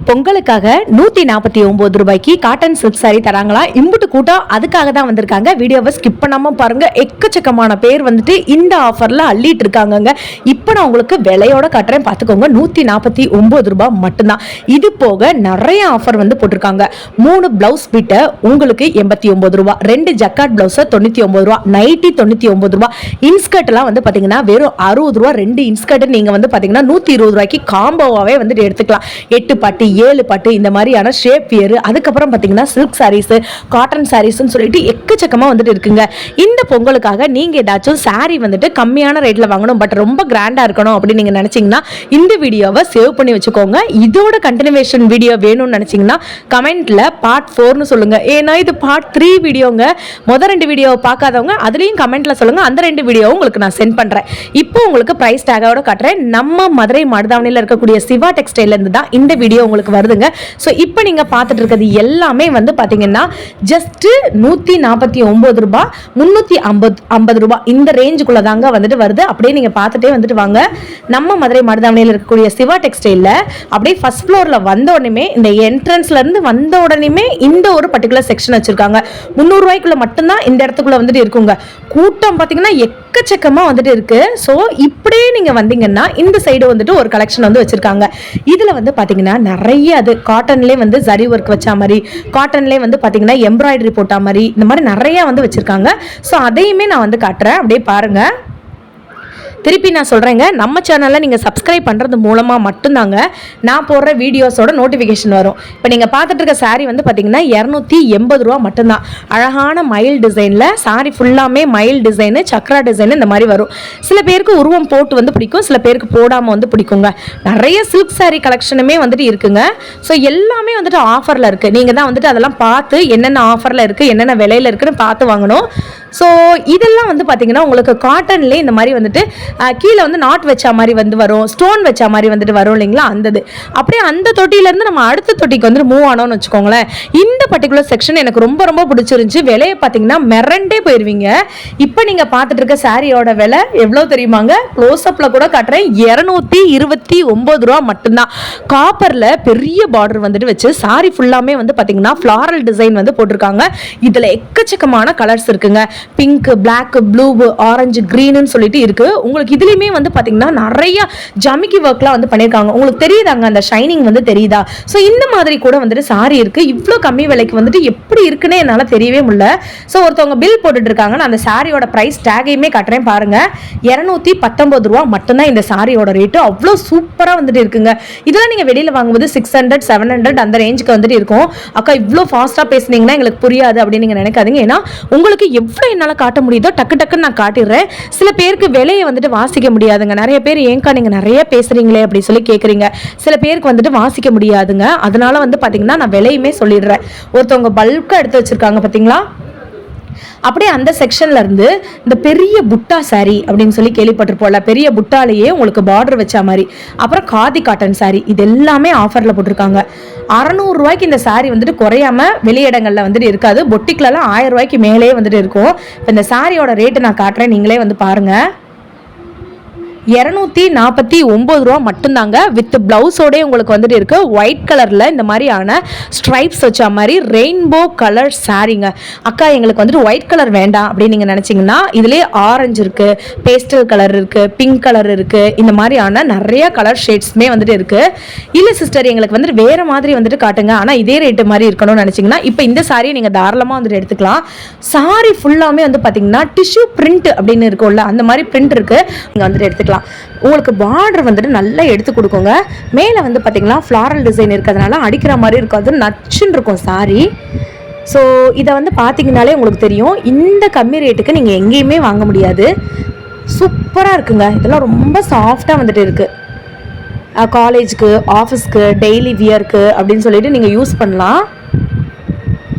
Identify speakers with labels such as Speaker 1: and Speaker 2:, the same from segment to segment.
Speaker 1: பொங்கலுக்காக 149 ரூபாய்க்கு cotton silk sorry தராங்களா? இம்புட்டு கூட்டம் அதுக்காக தான் வந்திருக்காங்க. வீடியோவை ஸ்கிப் பண்ணாம பாருங்க. எக்கச்சக்கமான பேர் வந்துட்டு இந்த ஆஃபர்ல அள்ளிட்டு இருக்காங்க. இப்போ நான் உங்களுக்கு விலையோட காட்டுறேன், பார்த்துக்கோங்க. 149 ரூபாய் மட்டும்தான். இது போக நிறைய ஆஃபர் வந்து போட்டிருக்காங்க. 3 பிளவுஸ் பிட்ட உங்களுக்கு 89 ரூபாய், 2 ஜக்கார்ட் பிளவுஸ் 99 ரூபாய், நைட்டி 99 ரூபாய், இன்ஸ்கர்ட் எல்லாம் வந்து பாத்தீங்கன்னா வெறும் 60 ரூபாய். 2 இன்ஸ்கர்ட் நீங்க வந்து பாத்தீங்கன்னா 120 ரூபாய்க்கு காம்போவாவே வந்து எடுத்துக்கலாம். 8 பாட்டு 7 பாட்டு இந்த மாதிரியான ஷேப் வியர், அதுக்கப்புறம் பார்த்தீங்கன்னா சில்க் சாரீஸ், காட்டன் சாரீஸ்ன்னு சொல்லிட்டு எக்கச்சக்கமாக வந்துட்டு இருக்குங்க. இந்த பொங்கலுக்காக நீங்கள் ஏதாச்சும் சாரீ வந்துட்டு கம்மியான ரேட்டில் வாங்கணும், பட் ரொம்ப கிராண்டாக இருக்கணும் அப்படின்னு நீங்கள் நினச்சிங்கன்னா இந்த வீடியோவை சேவ் பண்ணி வச்சுக்கோங்க. இதோட கண்டினியூவேஷன் வீடியோ வேணும்னு நினச்சிங்கன்னா கமெண்ட்டில் பார்ட் 4ன்னு சொல்லுங்கள். ஏன்னா இது பார்ட் 3 வீடியோங்க. மொதல் 2 வீடியோவை பார்க்காதவங்க அதுலேயும் கமெண்ட்டில் சொல்லுங்கள். அந்த 2 வீடியோவும் உங்களுக்கு நான் சென்ட் பண்ணுறேன். இப்போ உங்களுக்கு ப்ரைஸ் டேகோட காட்டுறேன். நம்ம மதுரை மருதாவணியில் இருக்கக்கூடிய சிவா டெக்ஸ்டைலேருந்து தான் இந்த வீடியோ உங்களுக்கு வருதுங்க. ஸோ இப்போ நீங்க பார்த்துட்டு இருக்கிறது எல்லாமே வந்து பாத்தீங்கன்னா ஜஸ்ட் 149 ரூபாய், 350 ரூபாய் இந்த ரேஞ்சுக்குள்ள தாங்க வந்துட்டு வருது. அப்படியே நீங்க பார்த்துட்டே வந்துட்டு வாங்க. நம்ம மதுரை மருதாவணியில் இருக்கக்கூடிய சிவா டெக்ஸ்டைல்ல அப்படியே ஃபர்ஸ்ட் ஃப்ளோர்ல வந்த உடனே இந்த என்ட்ரன்ஸ்ல இருந்து வந்த உடனே இந்த ஒரு பர்டிகுலர் செக்ஷன் வச்சிருக்காங்க. 300 ரூபாய்க்குள்ள மட்டும்தான் இந்த இடத்துக்குள்ள வந்துட்டு இருக்குங்க. கூட்டம் பாத்தீங்கன்னா எக்கச்சக்கமா வந்துட்டு இருக்கு. ஸோ இப்படியே நீங்க வந்தீங்கன்னா இந்த சைடு வந்துட்டு ஒரு கலெக்ஷன் வந்து வச்சிருக்காங்க. இதுல வந்து பாத்தீங்கன்னா நிறைய அது காட்டன்லேயே வந்து ஜரி ஒர்க் வச்ச மாதிரி, காட்டன்லேயே வந்து பார்த்தீங்கன்னா எம்ப்ராய்டரி போட்ட மாதிரி இந்த மாதிரி நிறைய வந்து வச்சிருக்காங்க. ஸோ அதையுமே நான் வந்து காட்டுறேன், அப்படியே பாருங்க. திருப்பி நான் சொல்கிறேங்க, நம்ம சேனலில் நீங்கள் சப்ஸ்கிரைப் பண்ணுறது மூலமாக மட்டும்தாங்க நான் போடுற வீடியோஸோட நோட்டிஃபிகேஷன் வரும். இப்போ நீங்கள் பார்த்துட்டு இருக்க சாரீ வந்து பார்த்தீங்கன்னா 280 ரூபா மட்டும்தான். அழகான மயில் டிசைனில் சாரீ ஃபுல்லாமே மயில் டிசைனு, சக்ரா டிசைனு இந்த மாதிரி வரும். சில பேருக்கு உருவம் போட்டு வந்து பிடிக்கும், சில பேருக்கு போடாமல் வந்து பிடிக்குங்க. நிறைய சில்க் சாரீ கலெக்ஷனுமே வந்துட்டு இருக்குங்க. ஸோ எல்லாமே வந்துட்டு ஆஃபரில் இருக்குது. நீங்கள் தான் வந்துட்டு அதெல்லாம் பார்த்து என்னென்ன ஆஃபரில் இருக்குது, என்னென்ன விலையில் இருக்குன்னு பார்த்து வாங்கணும். ஸோ இதெல்லாம் வந்து பார்த்தீங்கன்னா உங்களுக்கு காட்டன்லேயே இந்த மாதிரி வந்துட்டு கீழே வந்து நாட் வச்ச மாதிரி வந்து வரும், ஸ்டோன் வச்ச மாதிரி வந்துட்டு வரும் இல்லைங்களா, அந்தது. அப்படியே அந்த தொட்டியிலேருந்து நம்ம அடுத்த தொட்டிக்கு வந்துட்டு மூவ் ஆனோம்னு வச்சுக்கோங்களேன். இந்த பர்டிகுலர் செக்ஷன் எனக்கு ரொம்ப ரொம்ப பிடிச்சிருந்துச்சு. விலையை பார்த்தீங்கன்னா மிரண்டே போயிடுவீங்க. இப்போ நீங்கள் பார்த்துட்டு இருக்க சாரியோட விலை எவ்வளோ தெரியுமாங்க? க்ளோஸ்அப்பில் கூட காட்டுறேன், 229 ரூபா மட்டும்தான். காப்பரில் பெரிய பார்டர் வந்துட்டு வச்சு சாரி ஃபுல்லாமே வந்து பார்த்தீங்கன்னா ஃப்ளாரல் டிசைன் வந்து போட்டிருக்காங்க. இதில் எக்கச்சக்கமான கலர்ஸ் இருக்குங்க. பிங்க், பிளாக், ப்ளூ, ஆரஞ்சு, கிரீன்னு சொல்லிட்டு இருக்கு. உங்களுக்கு இதுலயுமே வந்து பாத்தீங்கன்னா நிறைய ஜமிக்கி ஒர்க்லாம் வந்து பண்ணிருக்காங்க. உங்களுக்கு தெரியுதாங்க அந்த ஷைனிங் வந்து தெரியுதா? ஸோ இந்த மாதிரி கூட வந்துட்டு சாரி இருக்கு. இவ்வளோ கம்மி விலைக்கு வந்துட்டு எப்படி இருக்குன்னு என்னால் தெரியவே முடியல. ஸோ ஒருத்தவங்க பில் போட்டுட்டு இருக்காங்க. நான் அந்த சாரியோட ப்ரைஸ் டேகையுமே காட்டுறேன் பாருங்க. 219 ரூபா மட்டும்தான் இந்த சாரியோட ரேட்டு. அவ்வளோ சூப்பராக வந்துட்டு இருக்குங்க. இதெல்லாம் நீங்கள் வெளியில் வாங்கும்போது 600, 700 அந்த ரேஞ்சுக்கு வந்துட்டு இருக்கும். அக்கா இவ்வளோ ஃபாஸ்ட்டாக பேசுனீங்கன்னா எங்களுக்கு புரியாது அப்படின்னு நீங்கள் நினைக்காதீங்க. ஏன்னா உங்களுக்கு எவ்வளோ என்னால் காட்ட முடியுதோ டக்கு டக்குன்னு நான் காட்டிடுறேன். சில பேருக்கு விலையை வந்துட்டு வாசிக்க முடியாதுங்க. நிறைய பேர் ஏங்கா நீங்க நிறைய பேசுறீங்களே அப்படி சொல்லி கேட்குறீங்க. சில பேருக்கு வந்துட்டு வாசிக்க முடியாதுங்க. அதனால வந்து பாத்தீங்கன்னா நான் விலையுமே சொல்லிடுறேன். ஒருத்தவங்க பல்கா எடுத்து வச்சிருக்காங்க பாத்தீங்களா? அப்படியே அந்த செக்ஷன்ல இருந்து இந்த பெரிய புட்டா சாரி அப்படின்னு சொல்லி கேள்விப்பட்டிருப்போம்ல, பெரிய புட்டாலேயே உங்களுக்கு பார்டர் வச்ச மாதிரி, அப்புறம் காதி காட்டன் சாரி, இது எல்லாமே ஆஃபர்ல போட்டிருக்காங்க. 600 ரூபாய்க்கு இந்த சாரி வந்துட்டு குறையாம வெளியிடங்கள்ல வந்துட்டு இருக்காது. பொட்டிக்லாம் 1000 ரூபாய்க்கு மேலே வந்துட்டு இருக்கும். இப்போ இந்த சாரியோட ரேட்டு நான் காட்டுறேன், நீங்களே வந்து பாருங்க. 249 ரூபா மட்டும்தாங்க. வித் பிளவுஸோட உங்களுக்கு வந்துட்டு இருக்கு. ஒயிட் கலர்ல இந்த மாதிரியான ஸ்ட்ரைப்ஸ் வச்ச மாதிரி ரெயின்போ கலர் சாரீங்க. அக்கா எங்களுக்கு வந்துட்டு ஒயிட் கலர் வேண்டாம் அப்படின்னு நீங்க நினைச்சீங்கன்னா இதுலேயே ஆரஞ்சு இருக்கு, பேஸ்டல் கலர் இருக்கு, பிங்க் கலர் இருக்கு, இந்த மாதிரியான நிறைய கலர் ஷேட்ஸ்மே வந்துட்டு இருக்கு. இல்ல சிஸ்டர் எங்களுக்கு வந்துட்டு வேற மாதிரி வந்துட்டு காட்டுங்க, ஆனா இதே ரேட்டு மாதிரி இருக்கணும்னு நினைச்சீங்கன்னா இப்போ இந்த சாரியை நீங்க தாராளமா வந்துட்டு எடுத்துக்கலாம். சாரி ஃபுல்லாமே வந்து பாத்தீங்கன்னா டிஷ்யூ பிரிண்ட் அப்படின்னு இருக்கும்ல, அந்த மாதிரி பிரிண்ட் இருக்கு, நீங்க வந்துட்டு எடுத்துக்கலாம். உங்களுக்கு பார்டர் வந்துட்டு நல்லா எடுத்து கொடுக்குங்க. மேலே வந்து பார்த்தீங்கன்னா ஃப்ளாரல் டிசைன் இருக்கிறதுனால அடிக்கிற மாதிரி இருக்காது, நச்சுன்னு இருக்கும் சாரி. ஸோ இதை வந்து பார்த்தீங்கன்னாலே உங்களுக்கு தெரியும், இந்த கம்மி ரேட்டுக்கு நீங்கள் எங்கேயுமே வாங்க முடியாது. சூப்பராக இருக்குங்க. இதெல்லாம் ரொம்ப சாஃப்டாக வந்துட்டு இருக்குது. காலேஜுக்கு, ஆஃபீஸ்க்கு, டெய்லி வியருக்கு அப்படின்னு சொல்லிட்டு நீங்கள் யூஸ் பண்ணலாம்.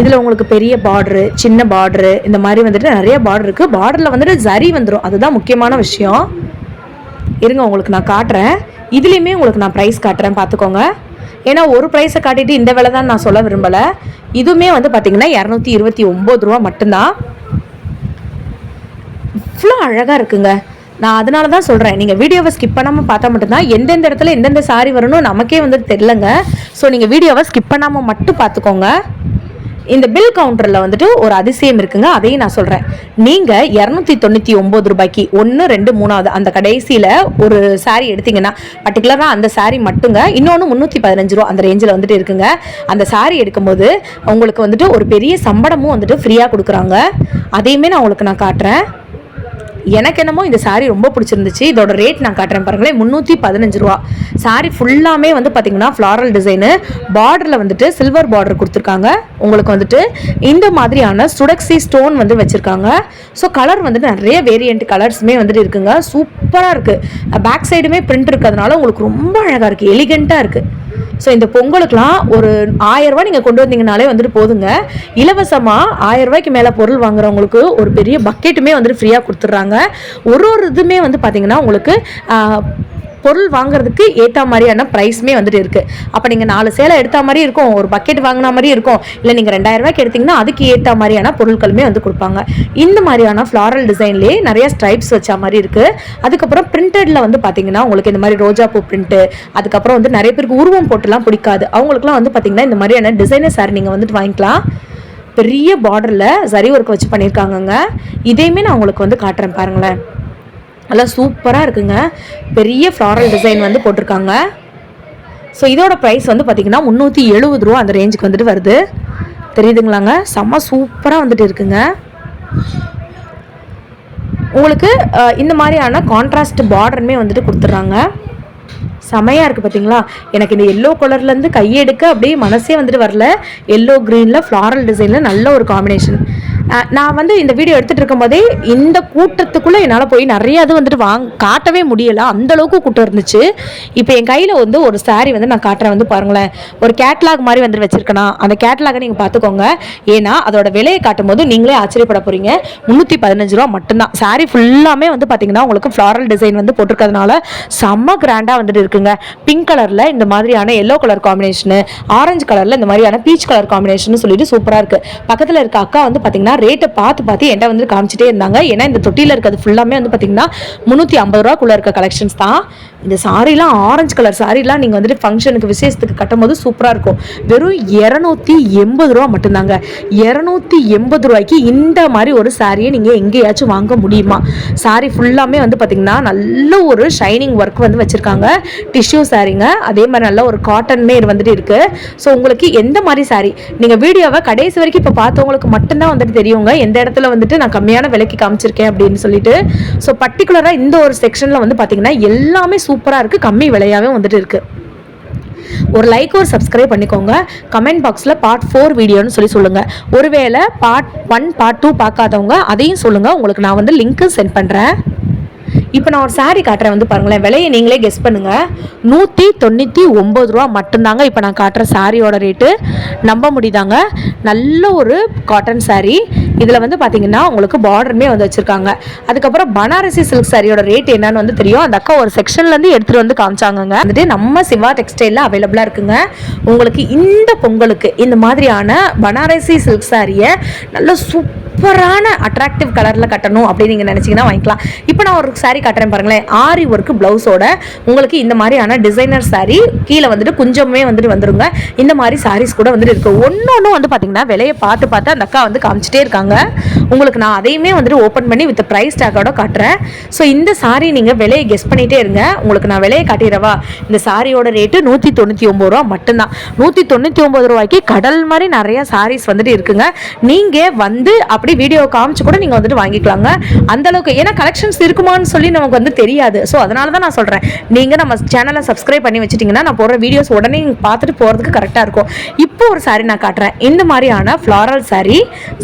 Speaker 1: இதில் உங்களுக்கு பெரிய பார்டரு, சின்ன பார்டரு, இந்த மாதிரி வந்துட்டு நிறைய பார்டர் இருக்குது. பார்டரில் வந்துட்டு ஜரி வந்துடும், அதுதான் முக்கியமான விஷயம். இருங்க உங்களுக்கு நான் காட்டுறேன். இதுலேயுமே உங்களுக்கு நான் ப்ரைஸ் காட்டுறேன் பார்த்துக்கோங்க. ஏன்னா ஒரு ப்ரைஸை காட்டிட்டு இந்த விலை தான் நான் சொல்ல விரும்பலை. இதுவுமே வந்து பார்த்தீங்கன்னா 229 ரூபா மட்டும்தான். இவ்வளோ அழகாக இருக்குங்க. நான் அதனால தான் சொல்கிறேன், நீங்கள் வீடியோவை ஸ்கிப் பண்ணாமல் பார்த்தா மட்டும்தான் எந்தெந்த இடத்துல எந்தெந்த சாரி வரணும் நமக்கே வந்துட்டு தெரிலங்க. ஸோ நீங்கள் வீடியோவை ஸ்கிப் பண்ணாமல் மட்டும் பார்த்துக்கோங்க. இந்த பில் கவுண்டரில் வந்துட்டு ஒரு அதிசயம் இருக்குங்க, அதையும் நான் சொல்கிறேன். நீங்கள் 299 ரூபாய்க்கு 1, 2, 3வது அந்த கடைசியில் ஒரு சாரீ எடுத்தீங்கன்னா, பர்டிகுலராக அந்த சாரீ மட்டுங்க, இன்னொன்று 315 ரூபா அந்த ரேஞ்சில் வந்துட்டு இருக்குங்க. அந்த சாரீ எடுக்கும்போது உங்களுக்கு வந்துட்டு ஒரு பெரிய சம்பளமும் வந்துட்டு ஃப்ரீயாக கொடுக்குறாங்க. அதையுமே நான் உங்களுக்கு நான் காட்டுறேன். எனக்கு என்னமோ இந்த சாரீ ரொம்ப பிடிச்சிருந்துச்சு. இதோட ரேட் நான் காட்டுறேன் பாருங்களேன், 315 ரூபா. சாரீ ஃபுல்லாமே வந்து பார்த்தீங்கன்னா ஃப்ளாரல் டிசைனு, பார்டரில் வந்துட்டு சில்வர் பார்டர் கொடுத்துருக்காங்க. உங்களுக்கு வந்துட்டு இந்த மாதிரியான சுடக்ஸி ஸ்டோன் வந்து வச்சுருக்காங்க. ஸோ கலர் வந்துட்டு நிறைய வேரியண்ட் கலர்ஸுமே வந்துட்டு இருக்குங்க. சூப்பராக இருக்குது. பேக் சைடுமே பிரிண்ட் இருக்கிறதுனால உங்களுக்கு ரொம்ப அழகாக இருக்குது, எலிகண்ட்டாக இருக்குது. ஸோ இந்த பொங்கலுக்குலாம் ஒரு 1000 ரூபாய் நீங்கள் கொண்டு வந்தீங்கனாலே வந்துட்டு போதுங்க. இலவசமாக 1000 ரூபாய்க்கு மேலே பொருள் வாங்குறவங்களுக்கு ஒரு பெரிய பக்கெட்டுமே வந்துட்டு ஃப்ரீயாக கொடுத்துட்றாங்க. ஒரு இதுவுமே வந்து பார்த்தீங்கன்னா உங்களுக்கு பொருள் வாங்குறதுக்கு ஏற்ற மாதிரியான ப்ரைஸுமே வந்துட்டு இருக்குது. அப்போ நீங்கள் 4 சேலை எடுத்த மாதிரி இருக்கும், ஒரு பக்கெட் வாங்கின மாதிரி இருக்கும், இல்லை நீங்கள் 2000 ரூபாய்க்கு எடுத்திங்கன்னா அதுக்கு ஏற்ற மாதிரியான பொருட்களுமே வந்து கொடுப்பாங்க. இந்த மாதிரியான ஃப்ளாரல் டிசைன்லேயே நிறைய ஸ்ட்ரைப்ஸ் வச்ச மாதிரி இருக்குது. அதுக்கப்புறம் பிரிண்டடில் வந்து பார்த்தீங்கன்னா உங்களுக்கு இந்த மாதிரி ரோஜா பூ பிரிண்ட்டு, அதுக்கப்புறம் வந்து நிறைய பேருக்கு உருவம் போட்டுலாம் பிடிக்காது, அவங்களுக்குலாம் வந்து பார்த்தீங்கன்னா இந்த மாதிரியான டிசைனர் சாரி நீங்கள் வந்துட்டு வாங்கிக்கலாம். பெரிய பார்டரில் சரி ஒர்க் வச்சு பண்ணியிருக்காங்கங்க. இதையுமே நான் உங்களுக்கு வந்து காட்டுறேன் பாருங்களேன், நல்லா சூப்பராக இருக்குங்க. பெரிய ஃப்ளாரல் டிசைன் வந்து போட்டிருக்காங்க. ஸோ இதோட ப்ரைஸ் வந்து பார்த்திங்கன்னா 370 ரூபா அந்த ரேஞ்சுக்கு வந்துட்டு வருது. தெரியுதுங்களாங்க, செம்ம சூப்பராக வந்துட்டு இருக்குங்க. உங்களுக்கு இந்த மாதிரியான கான்ட்ராஸ்ட் பார்டருமே வந்துட்டு கொடுத்துட்றாங்க. செமையாக இருக்குது பார்த்தீங்களா. எனக்கு இந்த எல்லோ கலர்லேருந்து கையெடுக்க அப்படியே மனசே வந்துட்டு வரல. எல்லோ க்ரீனில் ஃப்ளாரல் டிசைனில் நல்ல ஒரு காம்பினேஷன். நான் வந்து இந்த வீடியோ எடுத்துகிட்டு இருக்கும்போதே இந்த கூட்டத்துக்குள்ளே என்னால் போய் நிறைய இது வந்துட்டு காட்டவே முடியலை, அந்தளவுக்கு கூட்டம் இருந்துச்சு. இப்போ என் கையில் வந்து ஒரு சாரீ வந்து நான் காட்டுறேன் வந்து பாருங்களேன். ஒரு கேட்லாக் மாதிரி வந்துட்டு வச்சுருக்கேனா, அந்த கேட்லாகை நீங்கள் பார்த்துக்கோங்க. ஏன்னா அதோட விலையை காட்டும் போது நீங்களே ஆச்சரியப்பட போகிறீங்க. 315 ரூபா மட்டும்தான். சாரீ ஃபுல்லாமே வந்து பார்த்தீங்கன்னா உங்களுக்கு ஃப்ளாரல் டிசைன் வந்து போட்டிருக்கிறதுனால செம்ம கிராண்டாக வந்துட்டு இருக்குங்க. பிங்க் கலரில் இந்த மாதிரியான எல்லோ கலர் காம்பினேஷனு, ஆரஞ்சு கலரில் இந்த மாதிரியான பீச் கலர் காம்பினேஷன் சொல்லிட்டு சூப்பராக இருக்குது. பக்கத்தில் இருக்க அக்கா வந்து பார்த்தீங்கன்னா ரேட்டை பார்த்து என்கிட்ட வந்து காமிச்சிட்டே இருந்தாங்க. ஏன்னா இந்த தொட்டியில் இருக்கிறது ஃபுல்லாமே வந்து பார்த்தீங்கன்னா 350 ரூபாக்குள்ளே இருக்க கலெக்ஷன்ஸ் தான். இந்த சாரீலாம் ஆரஞ்சு கலர் சாரீலாம் நீங்கள் வந்துட்டு ஃபங்க்ஷனுக்கு விசேஷத்துக்கு கட்டும் போது சூப்பராக இருக்கும். வெறும் 280 ரூபா மட்டும்தாங்க. 280 ரூபாய்க்கு இந்த மாதிரி ஒரு சாரியை நீங்கள் எங்கேயாச்சும் வாங்க முடியுமா? சாரீ ஃபுல்லாமே வந்து பார்த்தீங்கன்னா நல்ல ஒரு ஷைனிங் ஒர்க் வந்து வச்சுருக்காங்க. டிஷ்யூ சாரீங்க, அதே மாதிரி நல்ல ஒரு காட்டன் மேட் வந்துட்டு இருக்குது. ஸோ உங்களுக்கு எந்த மாதிரி சாரீ நீங்கள் வீடியோவை கடைசி வரைக்கும் இப்போ பார்த்தவங்களுக்கு மட்டும்தான் வந்துட்டு தெரியுங்க எந்த இடத்துல வந்துட்டு நான் கம்மியான விலைக்கு காமிச்சிருக்கேன் அப்படின்னு சொல்லிட்டு. ஸோ பர்டிகுலராக இந்த ஒரு செக்ஷனில் வந்து பார்த்தீங்கன்னா எல்லாமே சூப்பராக இருக்குது, கம்மி விலையாகவே வந்துட்டு இருக்குது. ஒரு லைக் ஒரு சப்ஸ்கிரைப் பண்ணிக்கோங்க. கமெண்ட் பாக்ஸில் பார்ட் 4 வீடியோன்னு சொல்லுங்கள். ஒருவேளை பார்ட் 1 பார்ட் 2 பார்க்காதவங்க அதையும் சொல்லுங்கள், உங்களுக்கு நான் வந்து லிங்க்கு சென்ட் பண்ணுறேன். இப்போ நான் ஒரு சாரீ காட்டுறேன் வந்து பாருங்களேன், விலையை நீங்களே கெஸ் பண்ணுங்கள். 199 ரூபா மட்டும்தாங்க இப்போ நான் காட்டுற சாரியோட ரேட்டு. நம்ப முடியுதாங்க. நல்ல ஒரு காட்டன் சாரீ. இதில் வந்து பார்த்தீங்கன்னா உங்களுக்கு பார்டருமே வந்து வச்சுருக்காங்க. அதுக்கப்புறம் பனாரசி சில்க் சாரியோட ரேட் என்னன்னு வந்து தெரியும். அந்த அக்கா ஒரு செக்ஷன்லேருந்து எடுத்துகிட்டு வந்து காமிச்சாங்க. வந்துட்டு நம்ம சிவா டெக்ஸ்டைலில் அவைலபிளாக இருக்குங்க. உங்களுக்கு இந்த பொங்கலுக்கு இந்த மாதிரியான பனாரசி சில்க் சாரியை நல்ல சூப்பரான அட்ராக்டிவ் கலரில் கட்டணும் அப்படின்னு நீங்கள் நினச்சிங்கன்னா வாங்கிக்கலாம். இப்போ நான் ஒரு சாரீ காட்டுறேன் பாருங்களேன், ஆரி ஒர்க்கு ப்ளவுஸோட உங்களுக்கு இந்த மாதிரியான டிசைனர் சாரீ. கீழே வந்துட்டு கொஞ்சமே வந்துட்டு வந்துருங்க. இந்த மாதிரி சாரீஸ் கூட வந்துட்டு இருக்குது. ஒன்று வந்து பார்த்தீங்கன்னா விலையை பார்த்து அந்த அக்கா வந்து காமிச்சிட்டே இருக்காங்க. உங்களுக்கு நான் அதையுமே வந்துட்டு ஓப்பன் பண்ணி வித் ப்ரைஸ் டேக்கோட காட்டுறேன். ஸோ இந்த சாரீ நீங்கள் விலையை கெஸ் பண்ணிகிட்டே இருங்க. உங்களுக்கு நான் விலையை காட்டிடுறவா. இந்த சாரியோட ரேட்டு 199 ரூபா மட்டும்தான். 199 ரூபாய்க்கு கடல் மாதிரி நிறைய சாரீஸ் வந்துட்டு இருக்குங்க. நீங்கள் வந்து அப்படி வீடியோ காமிச்சு கூட நீங்கள் வந்துட்டு வாங்கிக்கலாங்க. அந்தளவுக்கு ஏன்னா கலெக்ஷன்ஸ் இருக்குமான்னு சொல்லி நமக்கு வந்து தெரியாது. ஸோ அதனால தான் நான் சொல்கிறேன், நீங்கள் நம்ம சேனலை சப்ஸ்கிரைப் பண்ணி வச்சுட்டிங்கன்னா நான் போடுற வீடியோஸ் உடனே பார்த்துட்டு போகிறதுக்கு கரெக்டாக இருக்கும். இப்போ ஒரு சாரீ நான் காட்டுறேன். இந்த மாதிரியான ஃப்ளாரல் சாரீ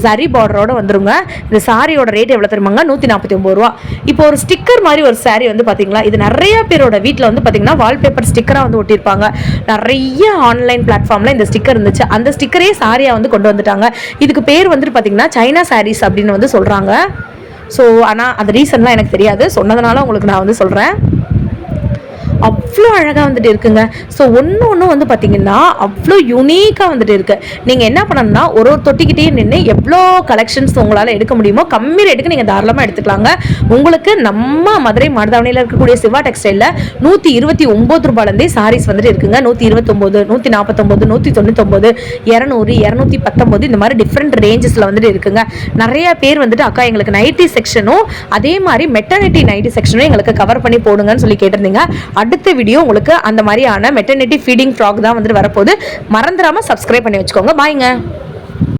Speaker 1: சரி பார்டரோட வந்துருங்க. இந்த சாரியோட ரேட் எவ்வளோ தெரியுமாங்க? 149 ரூபா. இப்போ ஒரு ஸ்டிக்கர் மாதிரி ஒரு சாரீ வந்து பார்த்தீங்களா, இது நிறைய பேரோட வீட்டில் வந்து பார்த்தீங்கன்னா வால்பேப்பர் ஸ்டிக்கராக வந்து ஒட்டியிருப்பாங்க. நிறைய ஆன்லைன் பிளாட்ஃபார்மில் இந்த ஸ்டிக்கர் இருந்துச்சு. அந்த ஸ்டிக்கரே சாரியாக வந்து கொண்டு வந்துட்டாங்க. இதுக்கு பேர் வந்துட்டு பார்த்தீங்கன்னா சைனா சாரீஸ் அப்படின்னு வந்து சொல்கிறாங்க. ஸோ ஆனால் அது ரீசன்லாம் எனக்கு தெரியாது, சொன்னதுனால உங்களுக்கு நான் வந்து சொல்கிறேன். அவ்வளோ அழகாக வந்துட்டு இருக்குங்க. ஸோ ஒன்று வந்து பார்த்தீங்கன்னா அவ்வளோ யூனிக்காக வந்துட்டு இருக்கு. நீங்கள் என்ன பண்ணணும்னா ஒரு தொட்டிக்கிட்டே நின்று எவ்வளோ கலெக்ஷன்ஸ் உங்களால் எடுக்க முடியுமோ கம்மி ரேட்டுக்கு நீங்கள் தாராளமாக எடுத்துக்கலாங்க. உங்களுக்கு நம்ம மதுரை மாடுதாவணியில் இருக்கக்கூடிய சிவா டெக்ஸ்டைலில் 129 ரூபாயிலேருந்தே சாரீஸ் வந்துட்டு இருக்குங்க. 129, 149, 199, 200, 219 இந்த மாதிரி டிஃப்ரெண்ட் ரேஞ்சஸில் வந்துட்டு இருக்குங்க. நிறைய பேர் வந்துட்டு அக்கா எங்களுக்கு நைட்டி செக்ஷனும் அதே மாதிரி மெட்டர்னிட்டி நைட்டி செக்ஷனும் எங்களுக்கு கவர் பண்ணி போடுங்கன்னு சொல்லி கேட்டிருந்தீங்க. அடுத்த வீடியோ உங்களுக்கு அந்த மாதிரியான மெட்டர்னிட்டி ஃபீடிங் ஃப்ராக் தான் வந்துட்டு வரப்போகுது. மறந்துடாமல் சப்ஸ்கிரைப் பண்ணி வச்சுக்கோங்க. பாய்ங்க.